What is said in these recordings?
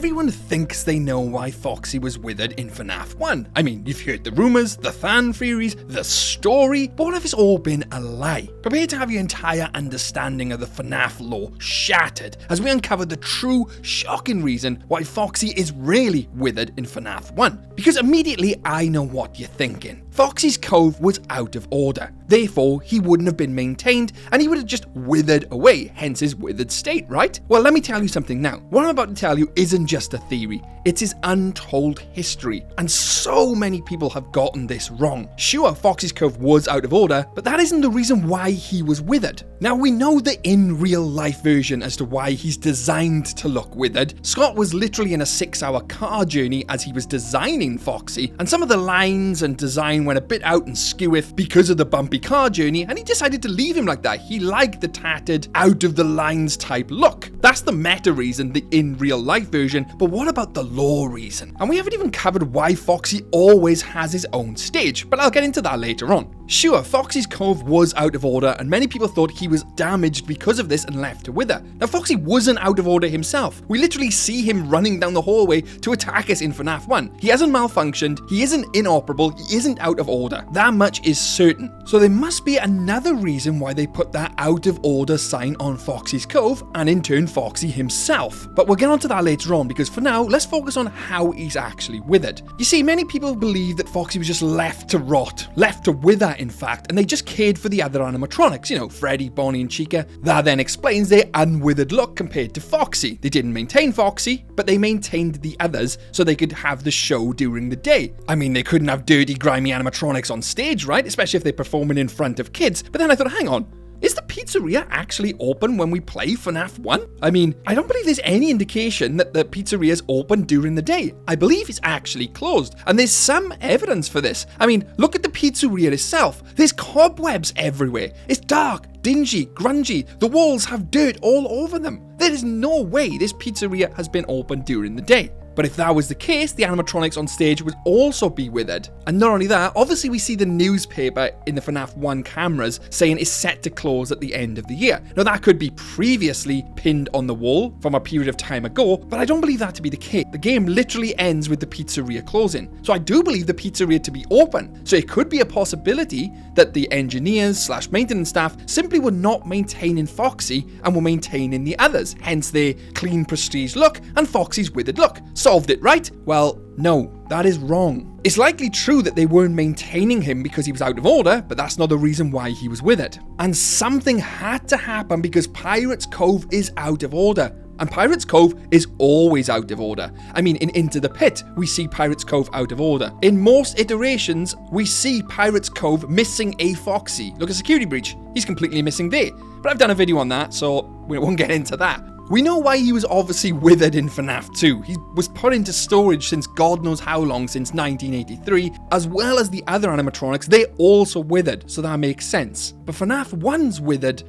everyone thinks they know why Foxy was withered in FNAF 1. I mean, you've heard the rumours, the fan theories, the story, but what if it's all been a lie? Prepare to have your entire understanding of the FNAF lore shattered as we uncover the true, shocking reason why Foxy is really withered in FNAF 1. Because immediately I know what you're thinking. Foxy's cove was out of order. Therefore, he wouldn't have been maintained and he would have just withered away, hence his withered state, right? Well, let me tell you something now. What I'm about to tell you isn't just a theory, it's his untold history. And so many people have gotten this wrong. Sure, Foxy's cove was out of order, but that isn't the reason why he was withered. Now, we know the in real life version as to why he's designed to look withered. Scott was literally in a 6-hour car journey as he was designing Foxy, and some of the lines and design went a bit out and skewiff because of the bumpy car journey, and he decided to leave him like that. He liked the tattered, out of the lines type look. That's the meta reason, the in real life version, but what about the lore reason? And we haven't even covered why Foxy always has his own stage, but I'll get into that later on. Sure, Foxy's cove was out of order and many people thought he was damaged because of this and left to wither. Now, Foxy wasn't out of order himself. We literally see him running down the hallway to attack us in FNAF 1. He hasn't malfunctioned, he isn't inoperable, he isn't out of order. That much is certain. So there must be another reason why they put that out of order sign on Foxy's cove and in turn Foxy himself. But we'll get onto that later on because for now, let's focus on how he's actually withered. You see, many people believe that Foxy was just left to rot, left to wither in fact, and they just cared for the other animatronics, you know, Freddy, Bonnie and Chica. That then explains their unwithered look compared to Foxy. They didn't maintain Foxy, but they maintained the others so they could have the show during the day. I mean, they couldn't have dirty, grimy animatronics on stage, right? Especially if they're performing in front of kids. But then I thought, hang on, is the pizzeria actually open when we play FNAF 1? I mean, I don't believe there's any indication that the pizzeria is open during the day. I believe it's actually closed, and there's some evidence for this. I mean, look at the pizzeria itself. There's cobwebs everywhere. It's dark, dingy, grungy. The walls have dirt all over them. There is no way this pizzeria has been open during the day. But if that was the case, the animatronics on stage would also be withered. And not only that, obviously we see the newspaper in the FNAF 1 cameras saying it's set to close at the end of the year. Now that could be previously pinned on the wall from a period of time ago, but I don't believe that to be the case. The game literally ends with the pizzeria closing. So I do believe the pizzeria to be open. So it could be a possibility that the engineers / maintenance staff simply were not maintaining Foxy and were maintaining the others. Hence their clean prestige look and Foxy's withered look. Solved it, right? Well, no, that is wrong. It's likely true that they weren't maintaining him because he was out of order, but that's not the reason why he was withered. And something had to happen because Pirate's Cove is out of order. And Pirate's Cove is always out of order. I mean, in Into the Pit, we see Pirate's Cove out of order. In most iterations, we see Pirate's Cove missing a Foxy. Look at Security Breach, he's completely missing there. But I've done a video on that, so we won't get into that. We know why he was obviously withered in FNAF 2. He was put into storage since God knows how long, since 1983, as well as the other animatronics, they also withered, so that makes sense. But FNAF 1's withered,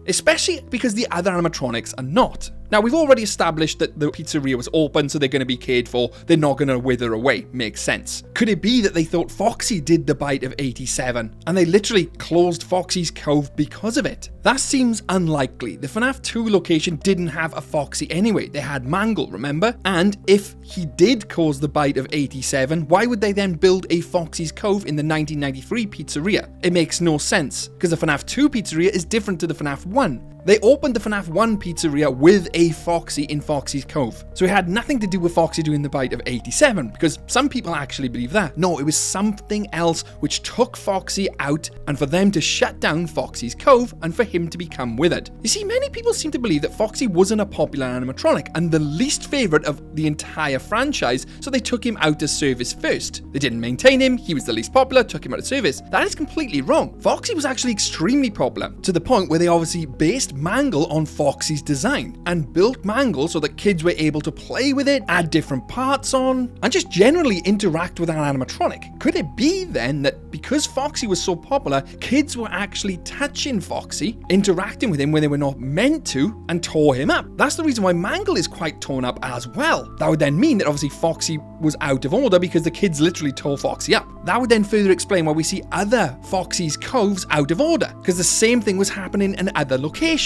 especially because the other animatronics are not. Now, we've already established that the pizzeria was open, so they're going to be cared for. They're not going to wither away. Makes sense. Could it be that they thought Foxy did the bite of 87, and they literally closed Foxy's cove because of it? That seems unlikely. The FNAF 2 location didn't have a Foxy anyway. They had Mangle, remember? And if he did cause the bite of 87, why would they then build a Foxy's cove in the 1993 pizzeria? It makes no sense, because the FNAF 2 pizzeria is different to the FNAF 1. They opened the FNAF 1 pizzeria with a Foxy in Foxy's Cove. So it had nothing to do with Foxy doing the bite of 87, because some people actually believe that. No, it was something else which took Foxy out and for them to shut down Foxy's Cove and for him to become withered. You see, many people seem to believe that Foxy wasn't a popular animatronic and the least favourite of the entire franchise, so they took him out of service first. They didn't maintain him, he was the least popular, took him out of service. That is completely wrong. Foxy was actually extremely popular, to the point where they obviously based Mangle on Foxy's design and built Mangle so that kids were able to play with it, add different parts on, and just generally interact with an animatronic. Could it be then that because Foxy was so popular, kids were actually touching Foxy, interacting with him when they were not meant to, and tore him up? That's the reason why Mangle is quite torn up as well. That would then mean that obviously Foxy was out of order because the kids literally tore Foxy up. That would then further explain why we see other Foxy's coves out of order, because the same thing was happening in other locations.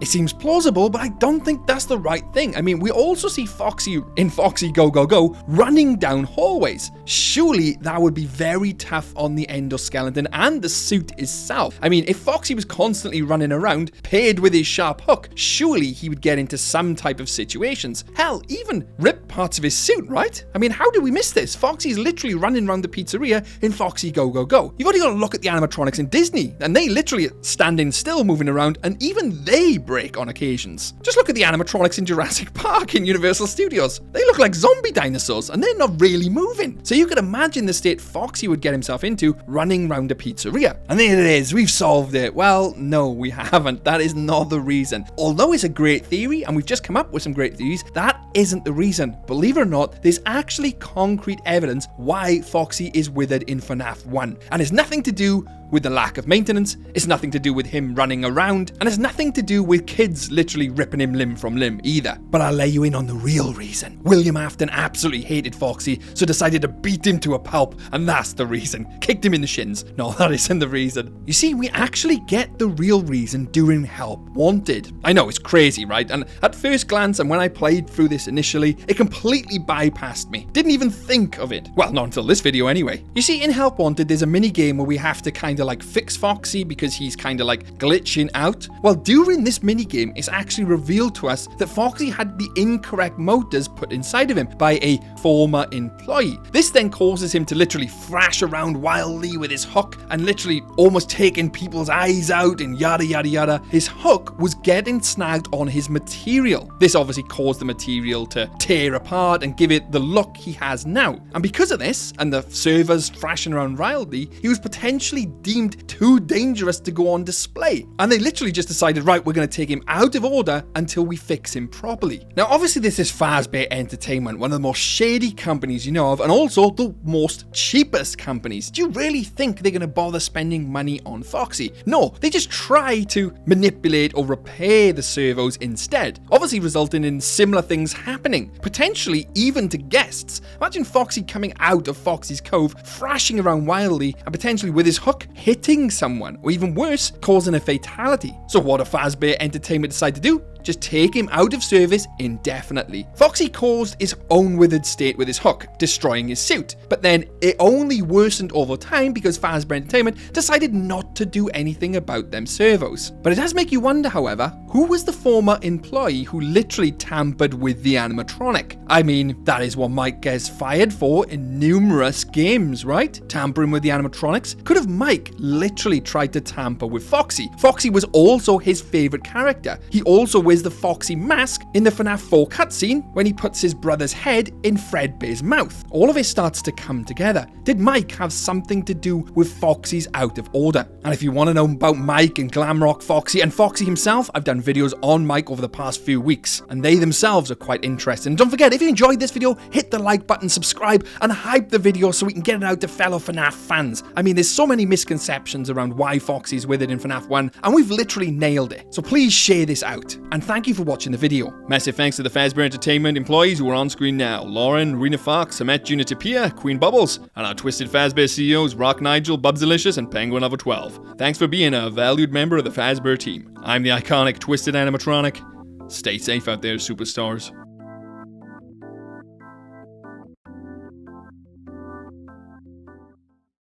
It seems plausible, but I don't think that's the right thing. I mean, we also see Foxy in Foxy Go Go Go running down hallways. Surely that would be very tough on the endoskeleton and the suit itself. I mean, if Foxy was constantly running around, paired with his sharp hook, surely he would get into some type of situations. Hell, even rip parts of his suit, right? I mean, how did we miss this? Foxy's literally running around the pizzeria in Foxy Go Go Go. You've only got to look at the animatronics in Disney, and they literally standing still, moving around, and even they break on occasions. Just look at the animatronics in Jurassic Park in Universal Studios. They look like zombie dinosaurs, and they're not really moving. So you could imagine the state Foxy would get himself into running around a pizzeria. And there it is, we've solved it. Well, no, we haven't. That is not the reason. Although it's a great theory, and we've just come up with some great theories, that isn't the reason. Believe it or not, there's actually concrete evidence why Foxy is withered in FNAF 1. And it's nothing to do with the lack of maintenance, it's nothing to do with him running around, and it's nothing to do with kids literally ripping him limb from limb either. But I'll lay you in on the real reason. William Afton absolutely hated Foxy, so decided to beat him to a pulp, and that's the reason. Kicked him in the shins. No, that isn't the reason. You see, we actually get the real reason during Help Wanted. I know, it's crazy, right? And at first glance, and when I played through this initially, it completely bypassed me. Didn't even think of it. Well, not until this video anyway. You see, in Help Wanted, there's a mini game where we have to kind of like fix Foxy because he's kind of like glitching out. Well, during this minigame, it's actually revealed to us that Foxy had the incorrect motors put inside of him by a former employee. This then causes him to literally thrash around wildly with his hook and literally almost taking people's eyes out and yada yada yada. His hook was getting snagged on his material. This obviously caused the material to tear apart and give it the look he has now. And because of this, and the servers thrashing around wildly, he was potentially deemed too dangerous to go on display. And they literally just decided, right, we're going to take him out of order until we fix him properly. Now, obviously, this is Fazbear Entertainment, one of the most shady companies you know of, and also the most cheapest companies. Do you really think they're going to bother spending money on Foxy? No, they just try to manipulate or repair the servos instead, obviously resulting in similar things happening, potentially even to guests. Imagine Foxy coming out of Foxy's Cove, thrashing around wildly, and potentially with his hook hitting someone, or even worse, causing a fatality. So what did Fazbear Entertainment decide to do? Just take him out of service indefinitely. Foxy caused his own withered state with his hook, destroying his suit. But then it only worsened over time because Fazbear Entertainment decided not to do anything about them servos. But it does make you wonder, however, who was the former employee who literally tampered with the animatronic? I mean, that is what Mike gets fired for in numerous games, right? Tampering with the animatronics. Could have Mike literally tried to tamper with Foxy? Foxy was also his favorite character. He also wears the Foxy mask in the FNAF 4 cutscene when he puts his brother's head in Freddy's mouth. All of it starts to come together. Did Mike have something to do with Foxy's out of order? And if you want to know about Mike and Glamrock Foxy and Foxy himself, I've done videos on Mike over the past few weeks, and they themselves are quite interesting. And don't forget, if you enjoyed this video, hit the like button, subscribe, and hype the video so we can get it out to fellow FNAF fans. I mean, there's so many misconceptions around why Foxy's withered in FNAF 1, and we've literally nailed it. So please share this out. And thank you for watching the video. Massive thanks to the Fazbear Entertainment employees who are on screen now. Lauren, Rena Fox, Amet Junior Tapia, Queen Bubbles, and our Twisted Fazbear CEOs Rock Nigel, Bubsdelicious, and Penguin Lover 12. Thanks for being a valued member of the Fazbear team. I'm the iconic Twisted Animatronic. Stay safe out there, superstars.